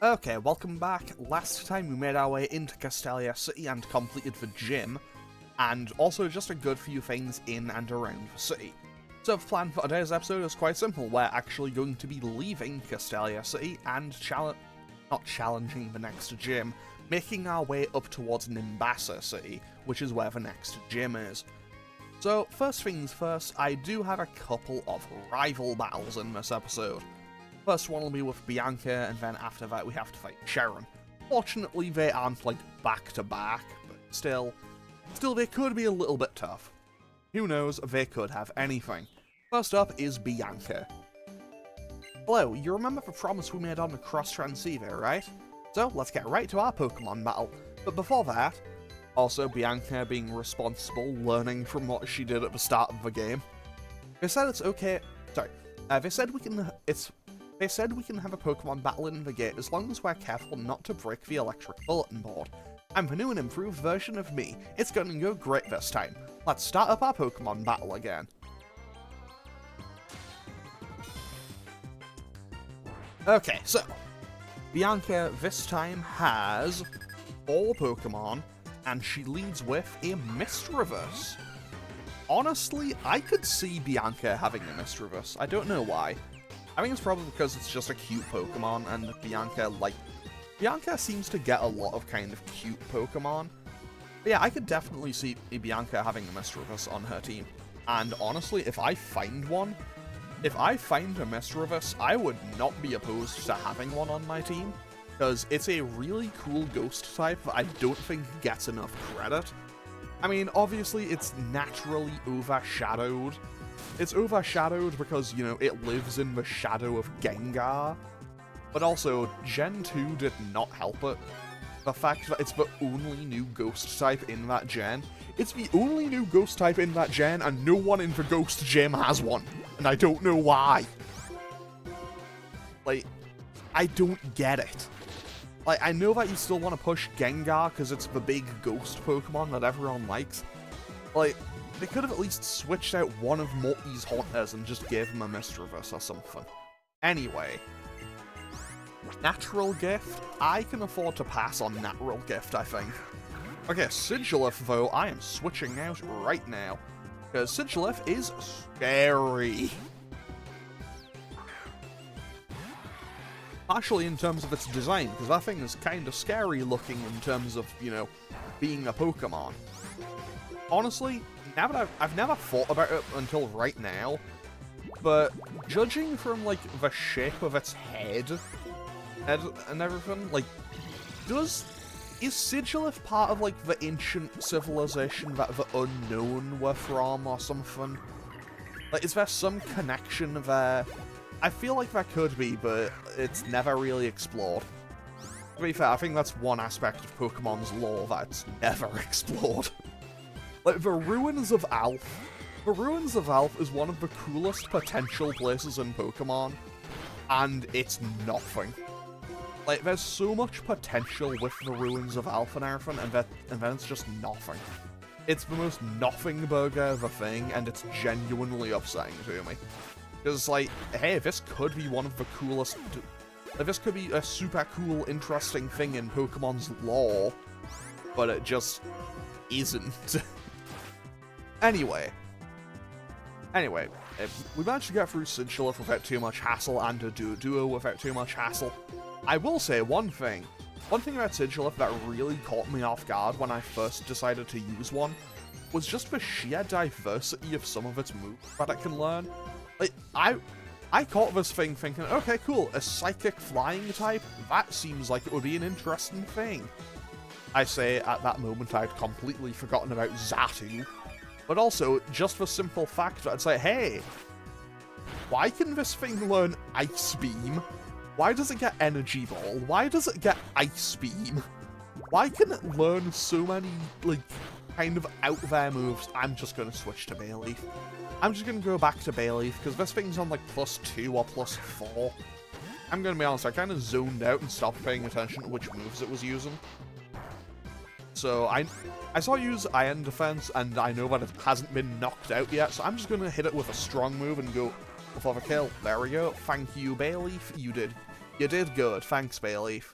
Okay, welcome back. Last time we made our way into Castelia City and completed the gym, and also just a good few things in and around the city. So the plan for today's episode is quite simple. We're actually going to be leaving Castelia City and not challenging the next gym, making our way up towards Nimbasa City, which is where the next gym is. So first things first, I do have a couple of rival battles in this episode. First one will be with Bianca, and then after that we have to fight Sharon. Fortunately, they aren't, like, back-to-back, but still they could be a little bit tough. Who knows, they could have anything. First up is Bianca. Hello, you remember the promise we made on the Cross Transceiver, right? So, let's get right to our Pokemon battle. But before that, also Bianca being responsible, learning from what she did at the start of the game. They said it's okay, they said we can have a Pokemon battle in the gate as long as we're careful not to break the electric bulletin board. I'm the new and improved version of me. It's gonna go great this time. Let's start up our Pokemon battle again. Okay, so Bianca this time has 4 Pokemon, and she leads with a Misdreavus. Honestly, I could see Bianca having a Misdreavus. I don't know why. I think it's probably because it's just a cute Pokemon, and Bianca seems to get a lot of kind of cute Pokemon. But yeah, I could definitely see Bianca having a Misdreavus on her team. And honestly, if I find a Misdreavus, I would not be opposed to having one on my team, because it's a really cool ghost type that I don't think gets enough credit. I mean, obviously, it's naturally overshadowed. It's overshadowed because, you know, it lives in the shadow of Gengar. But also, Gen 2 did not help it. The fact that it's the only new ghost type in that gen. It's the only new ghost type in that gen, and no one in the ghost gym has one. And I don't know why. Like, I don't get it. Like, I know that you still want to push Gengar because it's the big ghost Pokemon that everyone likes. Like, they could have at least switched out one of Morty's Haunters and just gave him a Misdreavus or something. Anyway. Natural Gift? I can afford to pass on Natural Gift, I think. Okay, Sigilif, though, I am switching out right now. Because Sigilif is scary. Partially in terms of its design, because that thing is kind of scary looking in terms of, you know, being a Pokemon. Honestly, now that I've never thought about it until right now, but judging from, like, the shape of its head and everything, like, is Sigilif part of, like, the ancient civilization that the Unknown were from or something? Like, is there some connection there? I feel like there could be, but it's never really explored. To be fair, I think that's one aspect of Pokemon's lore that's never explored. Like, the Ruins of Alph. The Ruins of Alph is one of the coolest potential places in Pokemon, and it's nothing. Like, there's so much potential with the Ruins of Alph and everything, and then it's just nothing. It's the most nothing burger of a thing, and it's genuinely upsetting to me. Because, like, hey, this could be one of the coolest... Like, this could be a super cool, interesting thing in Pokemon's lore, but it just isn't. Anyway, we managed to get through Sigilif without too much hassle, and a Duo without too much hassle. I will say one thing about Sigilif that really caught me off guard when I first decided to use one, was just the sheer diversity of some of its moves that it can learn. Like, I caught this thing thinking, okay, cool, a psychic flying type? That seems like it would be an interesting thing. I say, at that moment, I'd completely forgotten about Xatu. But also, just the simple fact that I'd say, hey, why can this thing learn Ice Beam? Why does it get Energy Ball? Why does it get Ice Beam? Why can it learn so many, like, kind of out-there moves? I'm just going to switch to Bayleaf. I'm just going to go back to Bayleaf, because this thing's on, like, +2 or +4. I'm going to be honest, I kind of zoned out and stopped paying attention to which moves it was using. So, I saw it use Iron Defense, and I know that it hasn't been knocked out yet, so I'm just going to hit it with a strong move and go for the kill. There we go. Thank you, Bayleaf. You did You did good. Thanks, Bayleaf.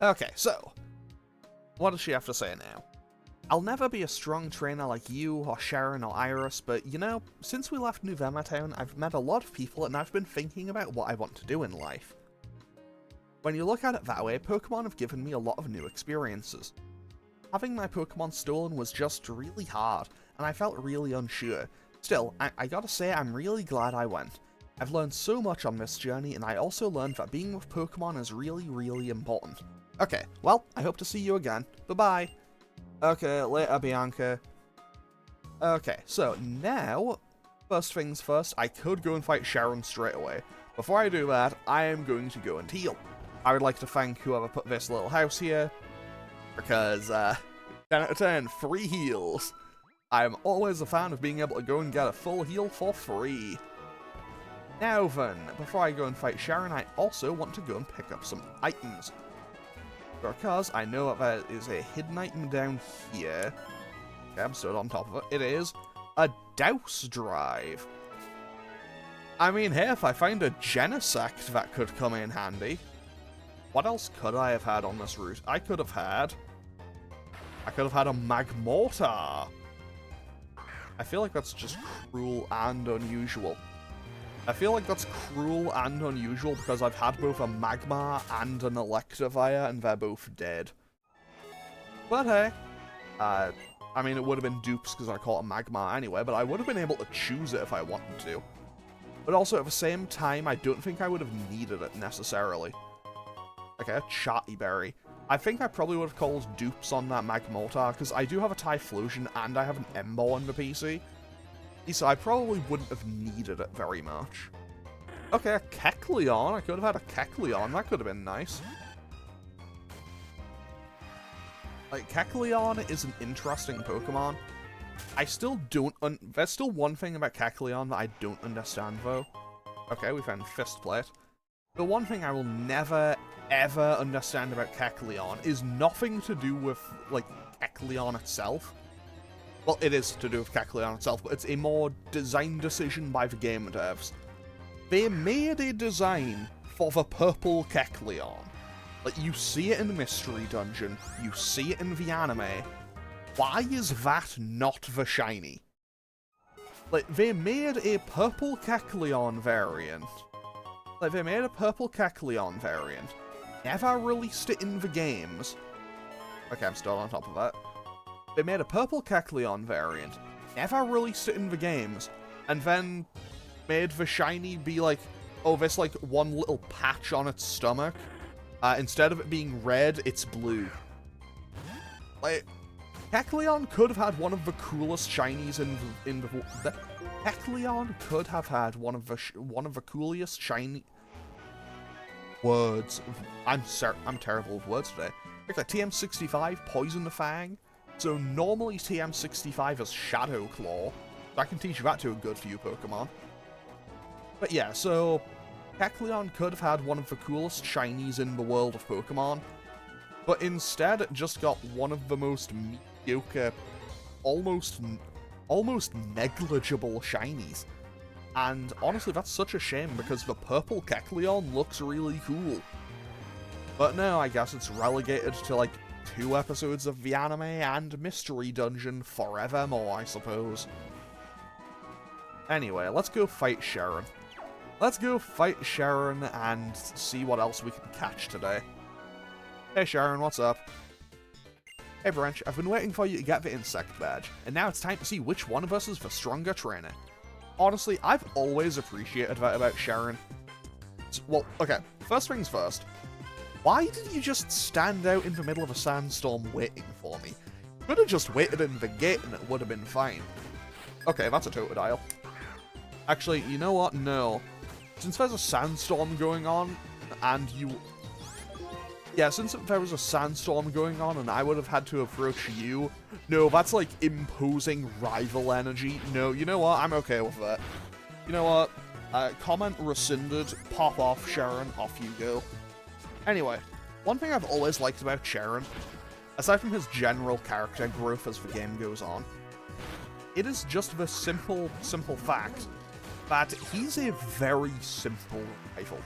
Okay, so, what does she have to say now? I'll never be a strong trainer like you, or Sharon, or Iris, but, you know, since we left New Town, I've met a lot of people and I've been thinking about what I want to do in life. When you look at it that way, Pokemon have given me a lot of new experiences. Having my Pokemon stolen was just really hard, and I felt really unsure. Still, I gotta say I'm really glad I went. I've learned so much on this journey, and I also learned that being with Pokemon is really, really important. Okay, well, I hope to see you again. Bye-bye. Okay, later, Bianca. Okay, so now, first things first, I could go and fight Sharon straight away. Before I do that, I am going to go and heal. I would like to thank whoever put this little house here, because, 10 out of 10, free heals. I'm always a fan of being able to go and get a full heal for free. Now then, before I go and fight Sharon, I also want to go and pick up some items. Because I know that there is a hidden item down here. Okay, I'm stood on top of it. It is a Douse Drive. I mean, hey, if I find a Genesect, that could come in handy. What else could I have had on this route? I could have had a Magmortar. I feel like that's just cruel and unusual. I feel like that's cruel and unusual because I've had both a Magmar and an Electivire, and they're both dead. But hey, I mean, it would have been dupes because I caught a Magmar anyway, but I would have been able to choose it if I wanted to. But also, at the same time, I don't think I would have needed it necessarily. Okay, a Chatty Berry. I think I probably would have called dupes on that Magmortar, because I do have a Typhlosion and I have an Embo on the PC. So I probably wouldn't have needed it very much. Okay, a Kecleon. I could have had a Kecleon. That could have been nice. Like, Kecleon is an interesting Pokemon. I still don't... There's still one thing about Kecleon that I don't understand, though. Okay, we found Fist Plate. The one thing I will never, ever understand about Kecleon is nothing to do with, like, Kecleon itself. Well, it is to do with Kecleon itself, but it's a more design decision by the game devs. They made a design for the purple Kecleon. Like, you see it in the Mystery Dungeon, you see it in the anime. Why is that not the shiny? Like, they made a purple Kecleon variant. Never released it in the games. Okay, I'm still on top of that. They made a purple Kecleon variant, never released it in the games, and then made the shiny be like, oh, this like one little patch on its stomach. Instead of it being red, it's blue. Like, Kecleon could have had one of the coolest shinies in the Kecleon could have had one of the coolest shiny words. I'm terrible with words today. Like the TM65 Poison Fang. So normally TM65 is Shadow Claw. So I can teach you that to a good few Pokemon. But yeah, so Kecleon could have had one of the coolest shinies in the world of Pokemon. But instead it just got one of the most mediocre, almost negligible shinies. And honestly, that's such a shame because the purple Kecleon looks really cool. But no, I guess it's relegated to like 2 episodes of the anime and Mystery Dungeon forevermore, I suppose. Anyway, let's go fight Sharon. Let's go fight Sharon and see what else we can catch today. Hey Sharon, what's up? Hey Branch, I've been waiting for you to get the insect badge, and now it's time to see which one of us is the stronger trainer. Honestly, I've always appreciated that about Sharon. Well, okay, first things first. Why did you just stand out in the middle of a sandstorm waiting for me? You could have just waited in the gate and it would have been fine. Okay, that's a Totodile. Actually, you know what? No. Since there's a sandstorm going on, and you... Yeah, since there was a sandstorm going on and I would have had to approach you, no, that's like imposing rival energy. No, you know what? I'm okay with that. You know what? Comment rescinded. Pop off, Sharon. Off you go. Anyway, one thing I've always liked about Sharon, aside from his general character growth as the game goes on, it is just the simple fact that he's a very simple rival.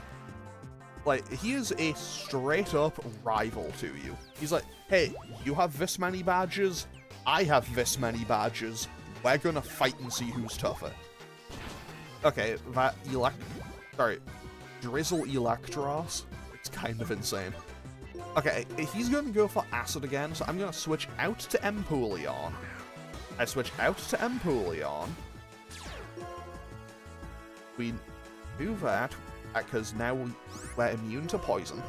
Like, he is a straight-up rival to you. He's like, hey, you have this many badges, I have this many badges, we're gonna fight and see who's tougher. Okay, that Drizzle Electros, it's kind of insane. Okay, he's gonna go for Acid again, so I'm gonna switch out to Empoleon. I switch out to Empoleon. We do that, because now we're immune to poison.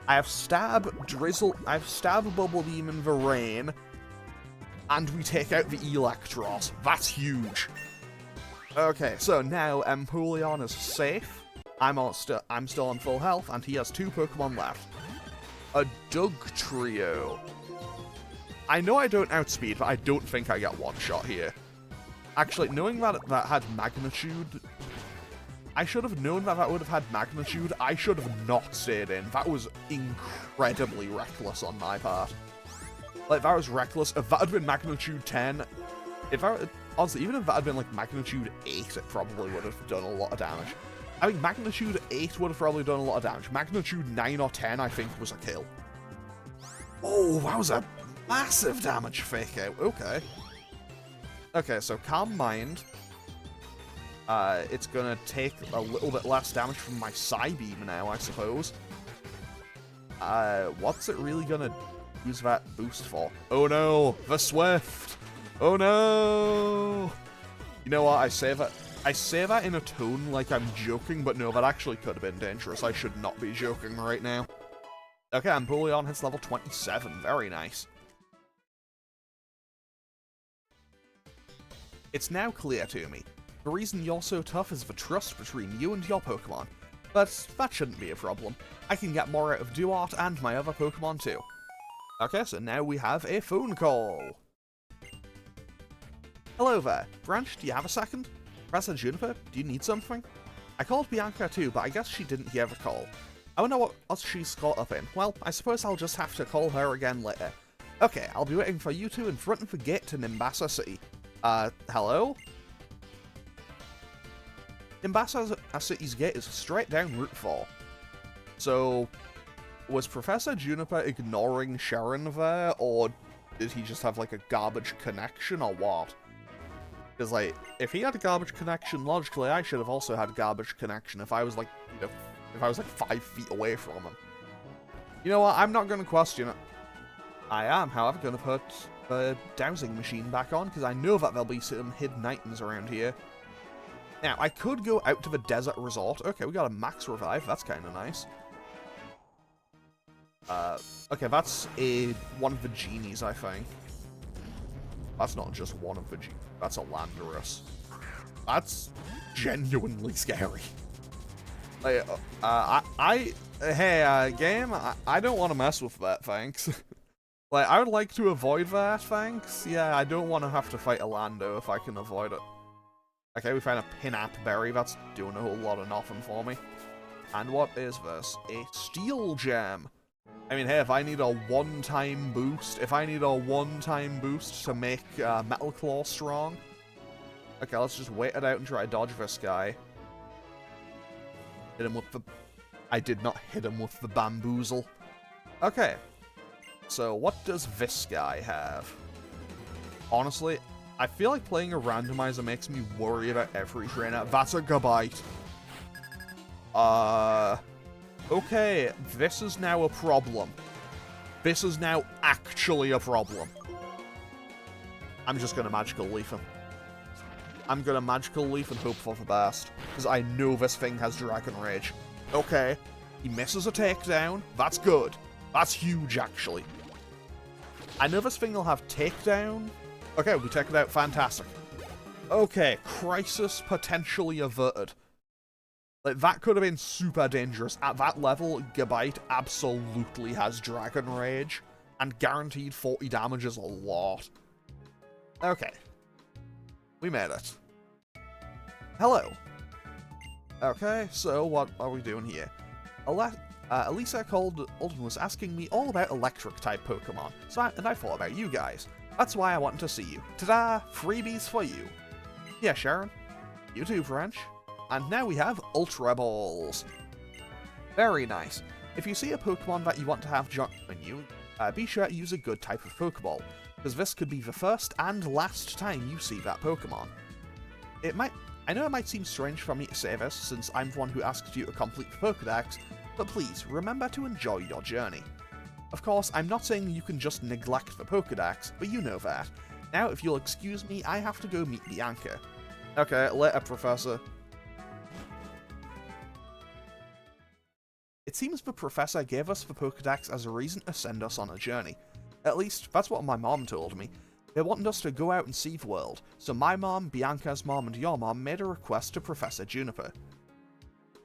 I have Stab, Bubble Beam, and Rain, and we take out the Electros. That's huge. Okay, so now Empoleon is safe. I'm still on full health, and he has 2 Pokemon left. A Dugtrio. I know I don't outspeed, but I don't think I get one shot here. Actually, knowing that that had Magnitude, I should have known that that would have had Magnitude. I should have not stayed in. That was incredibly reckless on my part. Like, that was reckless. If that had been Magnitude 10, honestly, even if that had been like Magnitude 8, it probably would have done a lot of damage. I think Magnitude 8 would have probably done a lot of damage. Magnitude 9 or 10, I think, was a kill. Oh, that was a massive damage fake out. Okay. Okay, so Calm Mind. It's gonna take a little bit less damage from my Psybeam now, I suppose. What's it really gonna use that boost for? Oh no, the Swift! Oh no! You know what, I say that in a tone like I'm joking, but no, that actually could have been dangerous. I should not be joking right now. Okay, Empoleon hits level 27. Very nice. It's now clear to me. The reason you're so tough is the trust between you and your Pokemon. But that shouldn't be a problem. I can get more out of Duart and my other Pokemon too. Okay, so now we have a phone call. Hello there. Branch, do you have a second? Professor Juniper, do you need something? I called Bianca too, but I guess she didn't hear the call. I wonder what else she's caught up in. Well, I suppose I'll just have to call her again later. Okay, I'll be waiting for you two in front of the gate to Nimbasa City. Hello? Nimbasa City's gate is straight down Route 4. So, was Professor Juniper ignoring Sharon there, or did he just have, like, a garbage connection, or what? Because, like, if he had a garbage connection, logically, I should have also had a garbage connection if I was, like, you know, if I was, like, 5 feet away from him. You know what? I'm not going to question it. I am, however, going to put the dowsing machine back on, because I know that there'll be some hidden items around here. Now, I could go out to the desert resort. Okay, we got a max revive. That's kind of nice. Okay, that's one of the genies, I think. That's not just one of the genies. That's a Landorus. That's genuinely scary. Like, hey, game, I don't want to mess with that, thanks. Like, I would like to avoid that, thanks. Yeah, I don't want to have to fight a Lando if I can avoid it. Okay, we found a Pinap Berry. That's doing a whole lot of nothing for me. And what is this? A Steel Gem. I mean, hey, if I need a one-time boost, to make Metal Claw strong. Okay, let's just wait it out and try to dodge this guy. Hit him with the... I did not hit him with the Bamboozle. Okay. So, what does this guy have? Honestly, I feel like playing a randomizer makes me worry about every trainer. That's a Gabite. Okay, this is now a problem. This is now actually a problem. I'm just gonna Magical Leaf him. I'm gonna Magical Leaf and hope for the best. Because I know this thing has Dragon Rage. Okay, he misses a takedown. That's good. That's huge, actually. I know this thing will have takedown. Okay, we take it out. Fantastic. Okay, crisis potentially averted. Like, that could have been super dangerous. At that level, Gabite absolutely has Dragon Rage, and guaranteed 40 damage is a lot. Okay. We made it. Hello. Okay, so what are we doing here? Elisa called Alden was asking me all about electric-type Pokemon, so I thought about you guys. That's why I wanted to see you. Ta-da! Freebies for you. Yeah, Sharon. You too, Branch. And now we have Ultra Balls. Very nice. If you see a Pokemon that you want to have join you, be sure to use a good type of Pokeball, because this could be the first and last time you see that Pokemon. I know it might seem strange for me to say this, since I'm the one who asked you to complete the Pokedex, but please, remember to enjoy your journey. Of course, I'm not saying you can just neglect the Pokedex, but you know that. Now, if you'll excuse me, I have to go meet Bianca. Okay, later, Professor. It seems the Professor gave us the Pokedex as a reason to send us on a journey. At least, that's what my mom told me. They wanted us to go out and see the world, so my mom, Bianca's mom, and your mom made a request to Professor Juniper.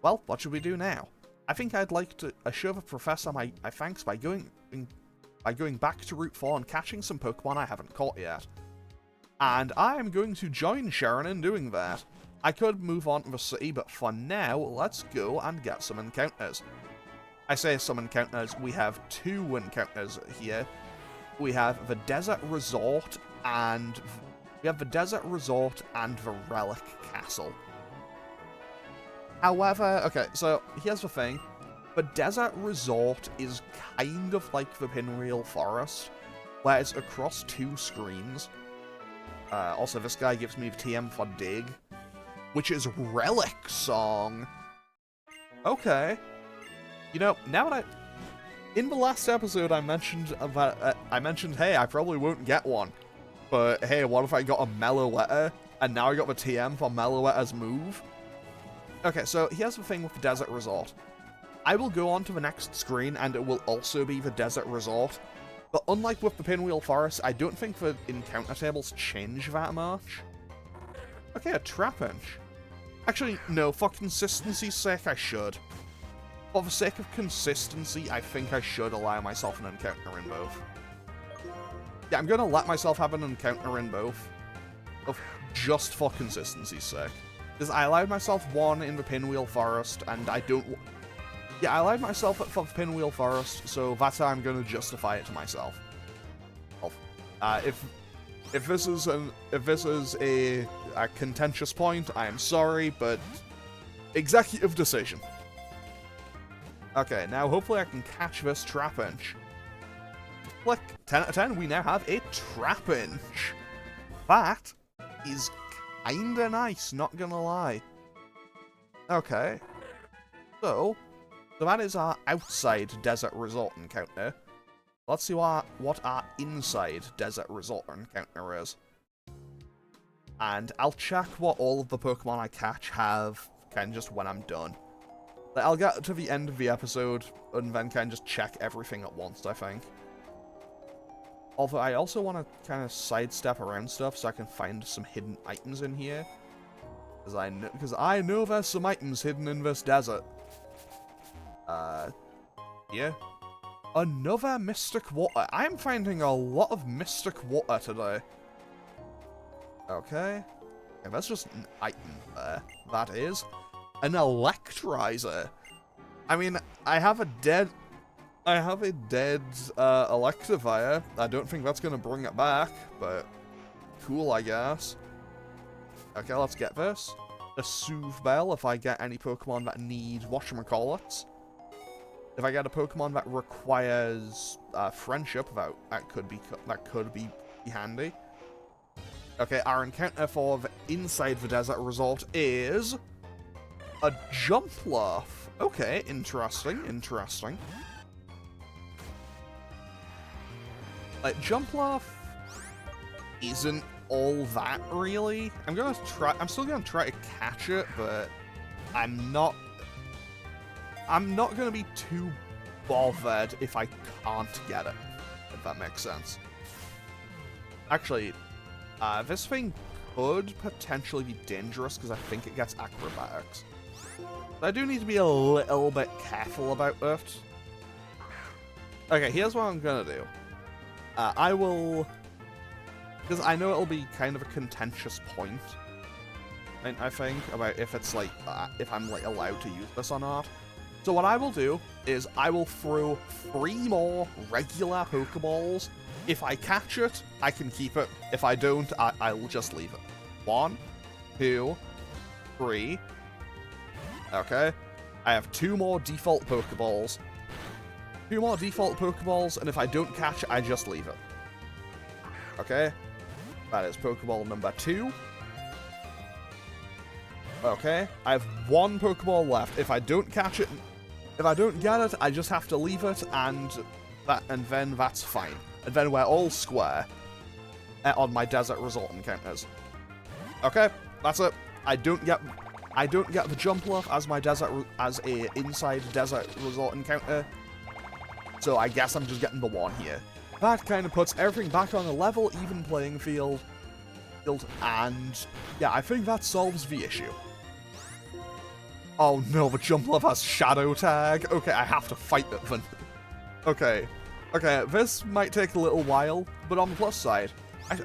Well, what should we do now? I think I'd like to show the Professor my thanks by going back to Route 4 and catching some Pokemon I haven't caught yet. And I am going to join Sharon in doing that. I could move on to the city, but for now, let's go and get some encounters. I say some encounters, we have 2 encounters here. We have the Desert Resort and the Relic Castle. However, okay, so here's the thing. The Desert Resort is kind of like the Pinwheel Forest, where it's across 2 screens. Also, this guy gives me the TM for Dig, which is Relic Song. Okay. You know, now that in the last episode I mentioned that, hey, I probably won't get one. But hey, what if I got a Meloetta, and now I got the TM for Meloetta's move? Okay, so here's the thing with the Desert Resort. I will go on to the next screen, and it will also be the Desert Resort. But unlike with the Pinwheel Forest, I don't think the encounter tables change that much. Okay, a Trapinch. Actually, no, for consistency's sake, I should. For the sake of consistency, I think I should allow myself an encounter in both. Yeah, I'm gonna let myself have an encounter in both. Just for consistency's sake. Because I allowed myself one in the Pinwheel Forest, and I don't... Yeah, I allowed myself it for the Pinwheel Forest, so that's how I'm gonna justify it to myself. Well, if this is a contentious point, I am sorry, but executive decision. Okay, now hopefully I can catch this Trapinch. Click. 10 out of 10, we now have a Trapinch. That is kinda nice, not gonna lie. Okay. So that is our outside Desert Resort encounter. Let's see what our inside Desert Resort encounter is. And I'll check what all of the Pokemon I catch have, kind of just when I'm done. Like, I'll get to the end of the episode, and then kind of just check everything at once, I think. Although I also want to kind of sidestep around stuff so I can find some hidden items in here. Because I know there's some items hidden in this desert. Yeah. Another Mystic Water. I am finding a lot of Mystic Water today. Okay. Yeah, that's just an item there. That is an Electrizer. I mean, I have a dead Electivire. I don't think that's gonna bring it back, but cool, I guess. Okay, let's get this. A Soothe Bell if I get any Pokemon that need whatchamacallits. If I get a Pokemon that requires friendship, that could be handy. Okay, our encounter for the inside the Desert Resort is a Jumpluff. Okay, interesting. Like, Jumpluff isn't all that, really. I'm still gonna try to catch it, but I'm not gonna be too bothered if I can't get it, if that makes sense. Actually, this thing could potentially be dangerous because I think it gets acrobatics. I do need to be a little bit careful about it. Okay, here's what I'm gonna do. I will... Because I know it'll be kind of a contentious point, I think, about if it's like, if I'm like allowed to use this or not. So what I will do is I will throw 3 more regular Pokeballs. If I catch it, I can keep it. If I don't, I'll just leave it. 1, 2, 3, Okay. I have 2 more default Pokeballs. 2 more default Pokeballs, and if I don't catch it, I just leave it. Okay. That is Pokeball number 2. Okay. I have 1 Pokeball left. If I don't catch it, if I don't get it, I just have to leave it, and then that's fine. And then we're all square on my desert resort encounters. Okay, that's it. I don't get the Jumpluff as my inside desert resort encounter. So I guess I'm just getting the 1 here. That kind of puts everything back on a level, even playing field. And yeah, I think that solves the issue. Oh no, the Jumpluff has Shadow Tag. Okay, I have to fight it then. Okay, this might take a little while, but on the plus side,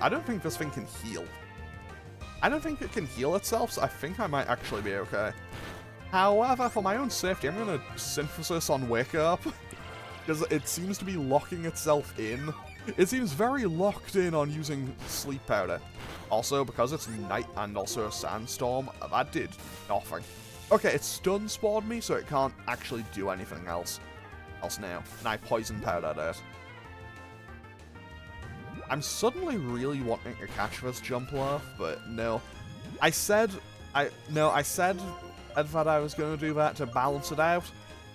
I don't think this thing can heal. I don't think it can heal itself, so I think I might actually be okay. However, for my own safety, I'm going to Synthesis on Wake Up, because it seems to be locking itself in. It seems very locked in on using Sleep Powder. Also, because it's night and also a sandstorm, that did nothing. Okay, it Stun Spored me, so it can't actually do anything else now. And I Poison Powdered it. I'm suddenly really wanting to catch this Jumpluff, but no. I said that I was going to do that to balance it out.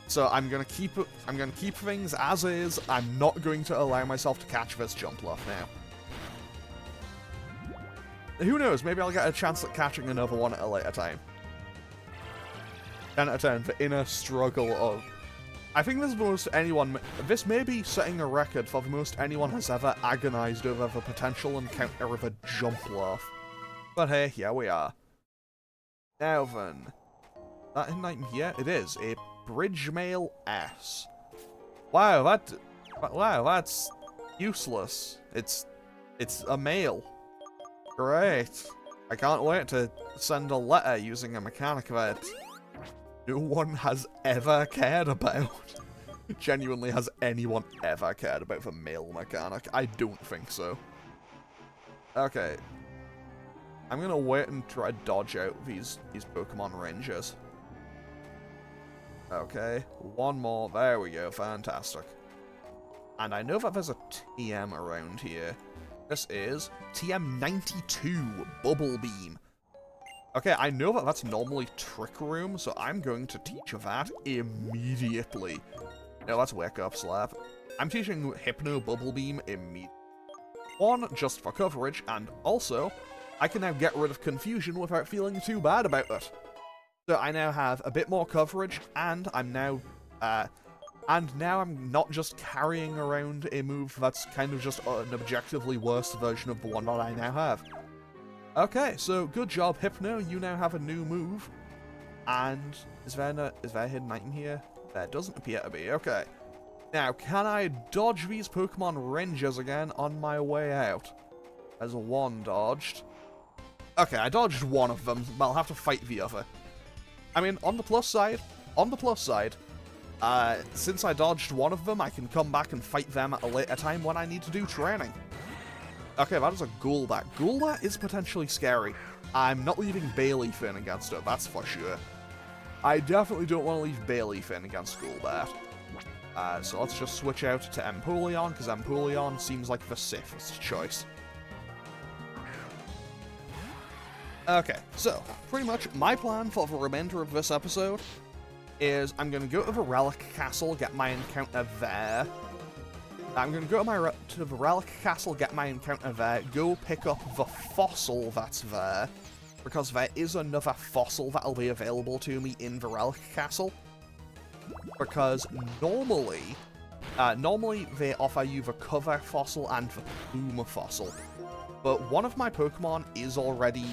So I'm going to keep things as is. I'm not going to allow myself to catch this Jumpluff now. Who knows, maybe I'll get a chance at catching another one at a later time. 10 out of 10, the inner struggle of... I think this may be setting a record for the most anyone has ever agonized over the potential encounter of a Jumpluff. But hey, here we are. Now then, that an item here? It is a Bridge Mail S. Wow, that's useless. It's a mail. Great. I can't wait to send a letter using a mechanic that no one has ever cared about. Genuinely, has anyone ever cared about the mail mechanic? I don't think so. Okay. I'm gonna wait and try to dodge out these Pokemon Rangers. Okay, 1 more. There we go. Fantastic. And I know that there's a TM around here. This is TM92 Bubble Beam. Okay, I know that that's normally Trick Room, so I'm going to teach that immediately. No, that's Wake Up Slap. I'm teaching Hypno Bubble Beam immediately. 1, just for coverage, and also, I can now get rid of confusion without feeling too bad about it. So I now have a bit more coverage, and I'm now I'm not just carrying around a move that's kind of just an objectively worse version of the one that I now have. Okay, so good job, Hypno. You now have a new move. And is there a hidden item here? There doesn't appear to be. Okay. Now, can I dodge these Pokemon Rangers again on my way out? There's 1 dodged. Okay, I dodged 1 of them, but I'll have to fight the other. I mean, on the plus side, since I dodged 1 of them, I can come back and fight them at a later time when I need to do training. Okay, that is a Golbat. Golbat is potentially scary. I'm not leaving Bayleaf in against it, that's for sure. I definitely don't want to leave Bayleaf in against Golbat. So let's just switch out to Empoleon, because Empoleon seems like the safest choice. Okay, so, pretty much my plan for the remainder of this episode is I'm going to go to the Relic Castle, get my encounter there. I'm going to go to the Relic Castle, get my encounter there, go pick up the fossil that's there, because there is another fossil that'll be available to me in the Relic Castle. Because normally they offer you the cover fossil and the plume fossil. But one of my Pokemon is already...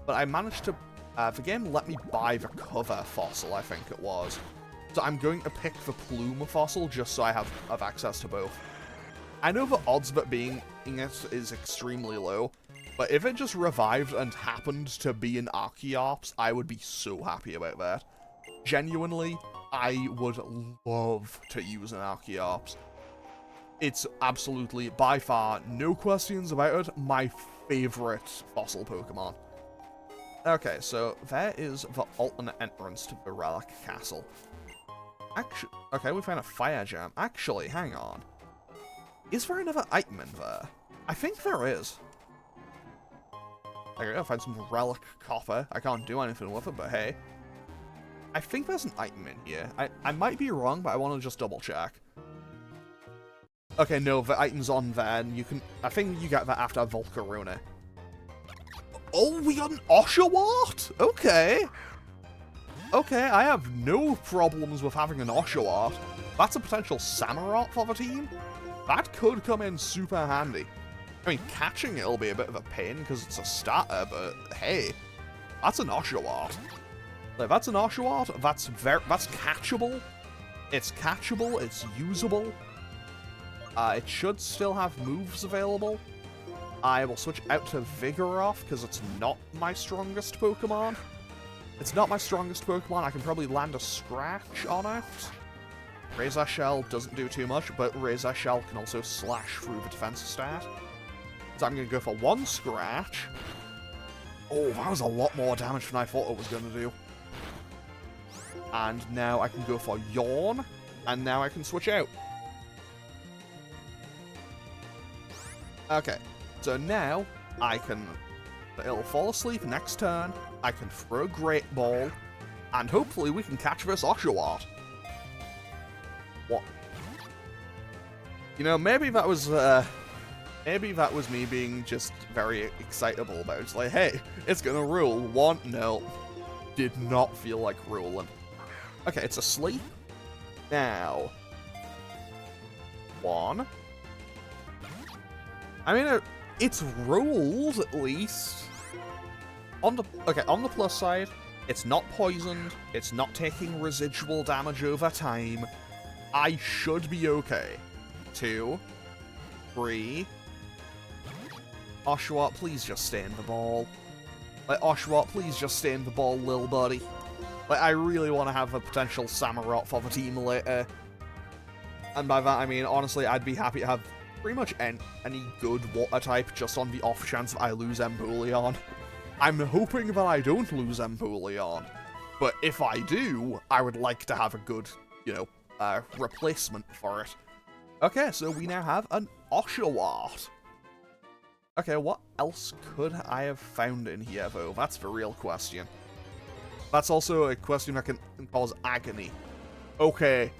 But I managed to... the game let me buy the cover fossil, I think it was. So I'm going to pick the plume fossil just so I have access to both. I know the odds of it being it is extremely low, but if it just revived and happened to be an Arceus, I would be so happy about that. Genuinely, I would love to use an Arceus. It's absolutely, by far, no questions about it, my favorite fossil Pokemon. Okay, so there is the alternate entrance to the Relic Castle. Actually, okay, we found a fire gem. Actually, hang on. Is there another item in there? I think there is. I gotta find some relic copper. I can't do anything with it, but hey. I think there's an item in here. I might be wrong, but I want to just double check. Okay, no, the item's on there, and you can... I think you get that after Volcarona. Oh, we got an Oshawott? Okay. Okay, I have no problems with having an Oshawott. That's a potential Samurott for the team. That could come in super handy. I mean, catching it'll be a bit of a pain because it's a starter, but hey, that's an Oshawott. Like, that's an Oshawott. That's catchable. It's catchable. It's usable. It should still have moves available. I will switch out to Vigoroth because it's not my strongest Pokemon. It's not my strongest Pokemon. I can probably land a Scratch on it. Razor Shell doesn't do too much, but Razor Shell can also slash through the defense stat. So I'm going to go for one Scratch. Oh, that was a lot more damage than I thought it was going to do. And now I can go for Yawn, and now I can switch out. Okay, so now I can... It'll fall asleep next turn, I can throw a Great Ball, and hopefully we can catch this Oshawott. What? You know, maybe that was me being just very excitable about it. It's like, hey, it's gonna rule. One, no. Did not feel like ruling. Okay, it's asleep. Now. One. I mean, it's ruled, at least. On the plus side, it's not poisoned, it's not taking residual damage over time. I should be okay. 2, 3. Oshawott, please just stay in the ball. Like, Oshawott, please just stay in the ball, lil buddy. Like, I really want to have a potential Samurott for the team later. And by that, I mean, honestly, I'd be happy to have pretty much any good water type just on the off chance that I lose Empoleon. I'm hoping that I don't lose Empoleon, but if I do, I would like to have a good, replacement for it. Okay, so we now have an Oshawott. Okay, what else could I have found in here, though? That's the real question. That's also a question that can cause agony. Okay,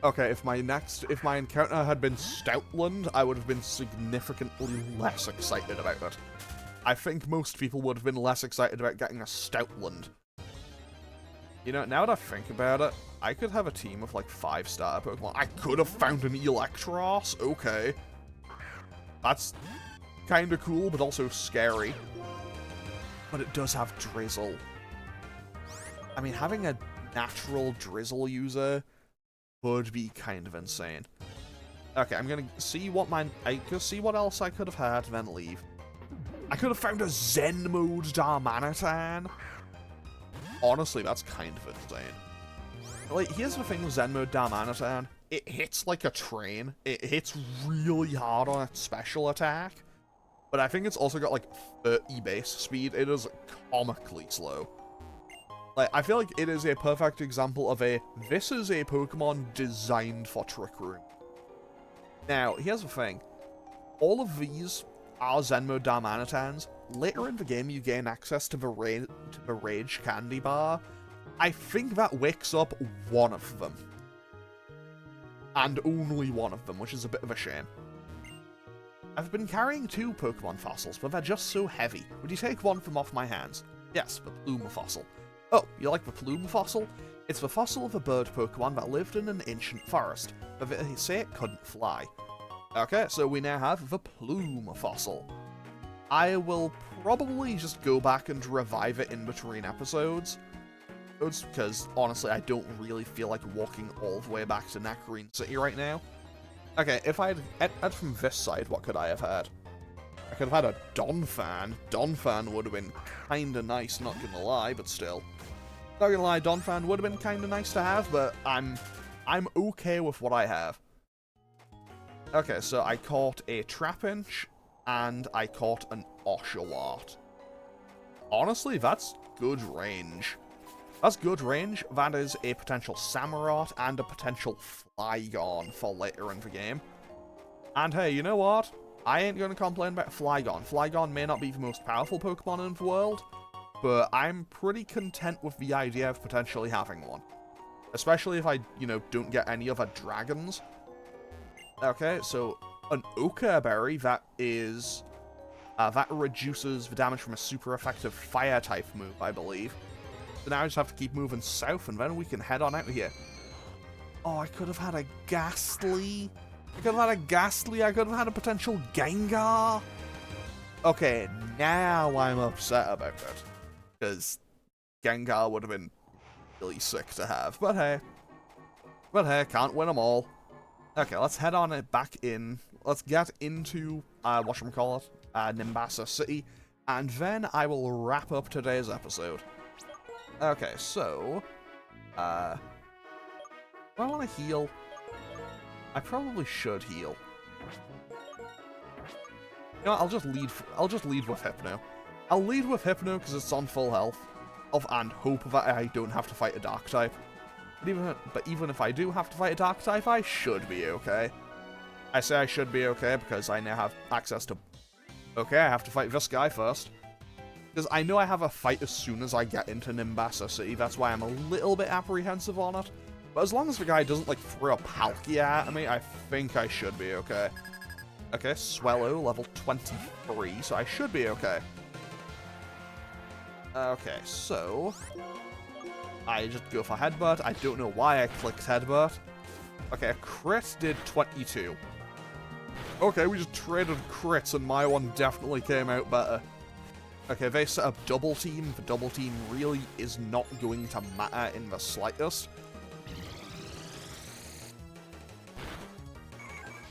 if my encounter had been Stoutland, I would have been significantly less excited about it. I think most people would have been less excited about getting a Stoutland. You know, now that I think about it, I could have a team of like 5-star Pokemon. I could have found an Electros. Okay. That's kind of cool, but also scary. But it does have Drizzle. I mean, having a natural Drizzle user would be kind of insane. Okay, I'm gonna see what else I could have had, then leave. I could have found a Zen mode Darmanitan. Honestly, that's kind of insane. Like, here's the thing with Zen mode Darmanitan. It hits like a train. It hits really hard on its special attack. But I think it's also got like 30 base speed. It is comically slow. Like, I feel like it is a perfect example of this is a Pokemon designed for Trick Room. Now, here's the thing. All of these are Zen mode Darmanitans. Later in the game, you gain access to the Rage Candy Bar. I think that wakes up one of them. And only one of them, which is a bit of a shame. I've been carrying 2 Pokemon fossils, but they're just so heavy. Would you take one from off my hands? Yes, the Plume fossil. Oh, you like the Plume fossil? It's the fossil of a bird Pokemon that lived in an ancient forest, but they say it couldn't fly. Okay, so we now have the Plume fossil. I will probably just go back and revive it in between episodes, because honestly, I don't really feel like walking all the way back to Nectarine City right now. Okay, if I had from this side, what could I have had? I could have had a Donphan. Donphan would have been kinda nice, not gonna lie, but still. Not gonna lie, Donphan would have been kinda nice to have, but I'm okay with what I have. Okay, so I caught a Trapinch, and I caught an Oshawott. Honestly, that's good range. That's good range. That is a potential Samurott and a potential Flygon for later in the game. And hey, you know what? I ain't gonna complain about Flygon. Flygon may not be the most powerful Pokemon in the world, but I'm pretty content with the idea of potentially having one. Especially if I, you know, don't get any other dragons. Okay, so an Ochre Berry that is... that reduces the damage from a super effective fire-type move, I believe. So now I just have to keep moving south, and then we can head on out of here. Oh, I could have had a Ghastly. I could have had a Ghastly. I could have had a potential Gengar. Okay, now I'm upset about it. Because Gengar would have been really sick to have. But hey. But hey, can't win them all. Okay, let's head on it back in. Let's get into, whatchamacallit, Nimbasa City. And then I will wrap up today's episode. Okay, so... do I want to heal? I probably should heal. You know what, I'll just lead with Hypno. I'll lead with Hypno because it's on full health, and hope that I don't have to fight a Dark type. But even if I do have to fight a Dark type, I should be okay. I say I should be okay because I now have access to... Okay, I have to fight this guy first. Because I know I have a fight as soon as I get into Nimbasa City, that's why I'm a little bit apprehensive on it. But as long as the guy doesn't, like, throw a Palkia at me, I think I should be okay. Okay, Swellow, level 23, so I should be okay. Okay, so... I just go for Headbutt. I don't know why I clicked Headbutt. Okay, a crit did 22. Okay, we just traded crits, and my one definitely came out better. Okay, they set up Double Team. The Double Team really is not going to matter in the slightest.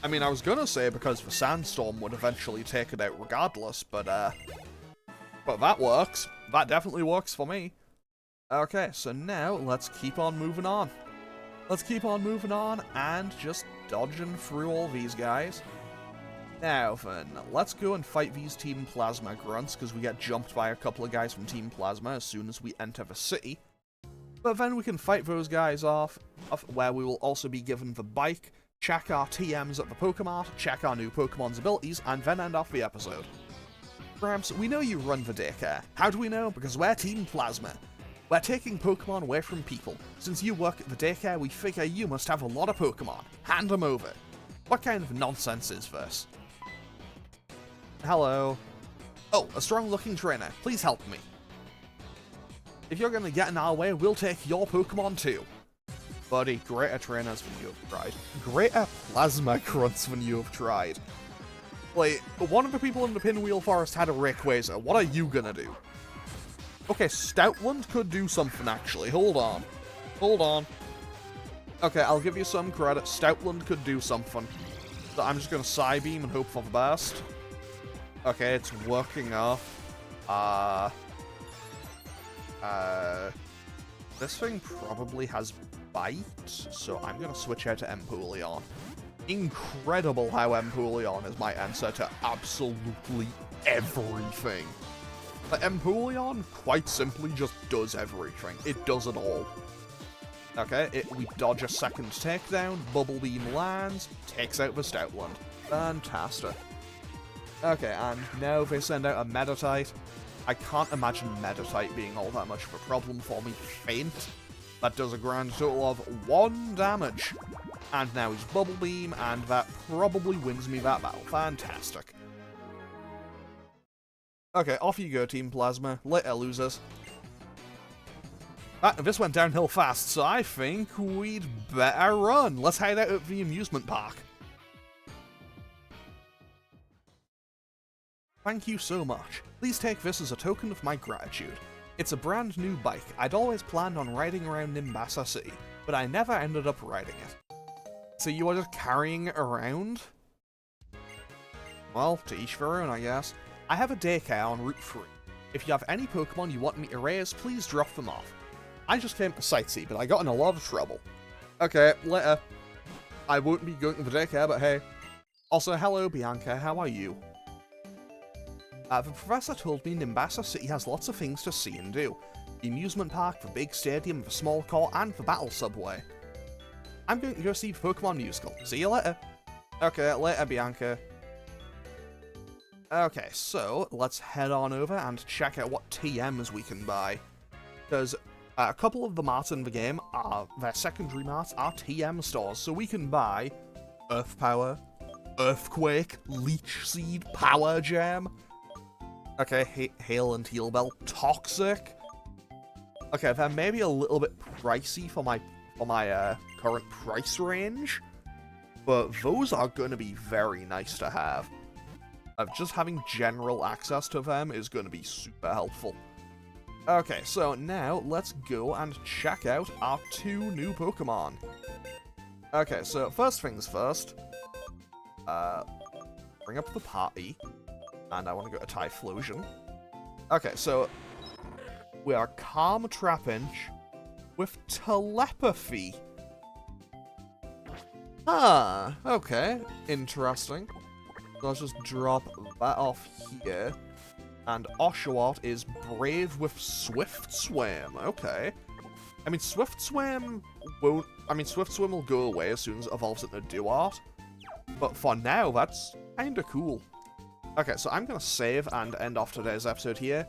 I mean, I was gonna say because the Sandstorm would eventually take it out regardless, but that works. That definitely works for me. Okay, so now let's keep on moving on. Let's keep on moving on and just dodging through all these guys. Now then, let's go and fight these Team Plasma grunts, because we get jumped by a couple of guys from Team Plasma as soon as we enter the city. But then we can fight those guys off, where we will also be given the bike, check our TMs at the Pokemart, check our new Pokemon's abilities, and then end off the episode. Gramps, we know you run the daycare. How do we know? Because we're Team Plasma. We're taking Pokemon away from people. Since you work at the daycare, we figure you must have a lot of Pokemon. Hand them over. What kind of nonsense is this? Hello. Oh, a strong-looking trainer. Please help me. If you're gonna get in our way, we'll take your Pokemon too. Buddy, greater trainers than you have tried. Greater plasma grunts than you have tried. Like, one of the people in the Pinwheel Forest had a Rayquaza. What are you gonna do? Okay, Stoutland could do something, actually. Hold on. Hold on. Okay, I'll give you some credit. Stoutland could do something. So I'm just gonna Psybeam and hope for the best. Okay, it's working off. This thing probably has Bite, so I'm gonna switch out to Empoleon. Incredible how Empoleon is my answer to absolutely everything. Like, Empoleon, quite simply, just does everything. It does it all. Okay, we dodge a second takedown, Bubble Beam lands, takes out the Stoutland. Fantastic. Okay, and now they send out a Meditite. I can't imagine Meditite being all that much of a problem for me. Faint. That does a grand total of 1 damage. And now he's Bubble Beam, and that probably wins me that battle. Fantastic. Okay, off you go, Team Plasma. Later, losers. This went downhill fast, so I think we'd better run. Let's hide out at the amusement park. Thank you so much. Please take this as a token of my gratitude. It's a brand new bike. I'd always planned on riding around Nimbasa City, but I never ended up riding it. So you are just carrying it around? Well, to each their own, I guess. I have a daycare on Route 3. If you have any Pokemon you want me to raise, please drop them off. I just came to sightsee, but I got in a lot of trouble. Okay, later. I won't be going to the daycare, but hey. Also, hello, Bianca, how are you? The professor told me Nimbasa City has lots of things to see and do. The amusement park, the big stadium, the small court, and the battle subway. I'm going to go see the Pokemon musical. See you later. Okay, later, Bianca. Okay, so let's head on over and check out what TMs we can buy. Because a couple of the marts in the game, their secondary marts, are TM stores, so we can buy Earth Power, Earthquake, Leech Seed, Power Gem. Okay, Hail and Heal Bell, Toxic. Okay, they're maybe a little bit pricey for my current price range, but those are going to be very nice to have. Just having general access to them is going to be super helpful. Okay, so now let's go and check out our 2 new Pokemon. Okay, so first things first, bring up the party, and I want to go to Typhlosion. Okay, so we are Calm Trapinch with Telepathy. Ah, okay, interesting. So let's just drop that off here. And Oshawott is Brave with Swift Swim. Okay. I mean, Swift Swim won't... I mean, Swift Swim will go away as soon as it evolves into Duart. But for now, that's kinda cool. Okay, so I'm gonna save and end off today's episode here.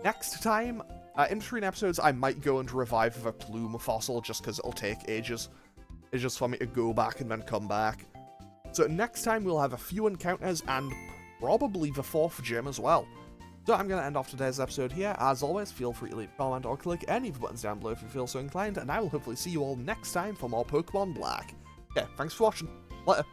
Next time, in between episodes, I might go and revive the Plume fossil just because it'll take ages. It's just for me to go back and then come back. So next time we'll have a few encounters and probably the 4th gym as well. So I'm going to end off today's episode here. As always, feel free to leave a comment or click any of the buttons down below if you feel so inclined, and I will hopefully see you all next time for more Pokemon Black. Okay, thanks for watching. Later.